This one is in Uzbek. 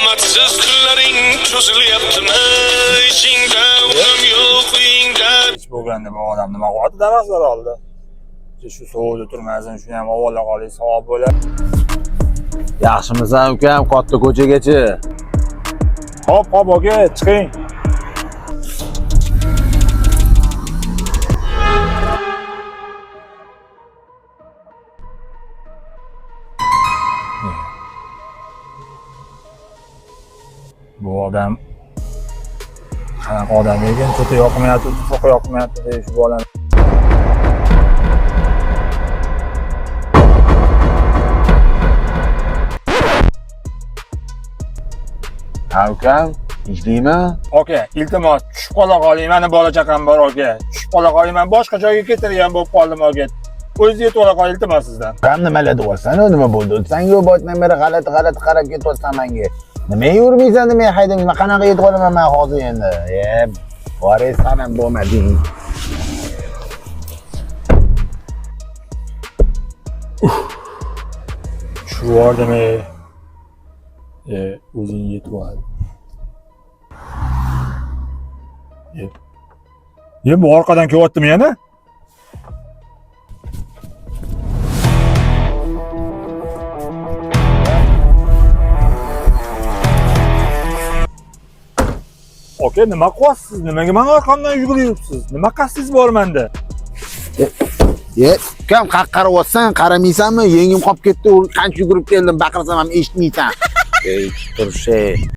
omadsiz kunlaring cho'zilyaptimi? Ishingda unum yo'q uyingda. Hech bo'lganda bu odam nima qilyapti daraxtlar oldi? Shu suvda turmasin, shuni ham avvalo qoling savob bo'ladi. Yaxshimisan ukam, katta ko'chagacha? Hop, aka, chiqing. Bu odam qanaqa odam ekan? To'ta yoqmayapti, tuproq yoqmayapti deyish bu odam. Ha ukam, ishlayman. Aka, iltimos, tushib qola qoling. Meni bola chaqam bor, aka. Tushib qola qoling. Men boshqa joyga ketirgan bo'lib qoldim, aka. O'zingiz yetib ola qoling, iltimos sizdan. Ukam nimalar deyapsan? Nima bo'ldi? Sen yo'q boydan beri g'alati qarab ketyapsan menga. Nimaga yurmaysan, nimaga haydayman? Qanaqa yetib olaman men hozir endi? Boray san ham bo'lmading. Shu yordami? O'zing yetib ol. Bu orqadan kelyaptimi yana? Aka, nima qilyapsiz? Nimaga men orqamdan yuguryapsiz? Nima qasdingiz bor menda? Ukam qaqqaryapsan, qaramaysanmi? Yengim qolib ketdi, qancha yugurib keldim, baqirsam ham eshitmaysan. Ey, turish.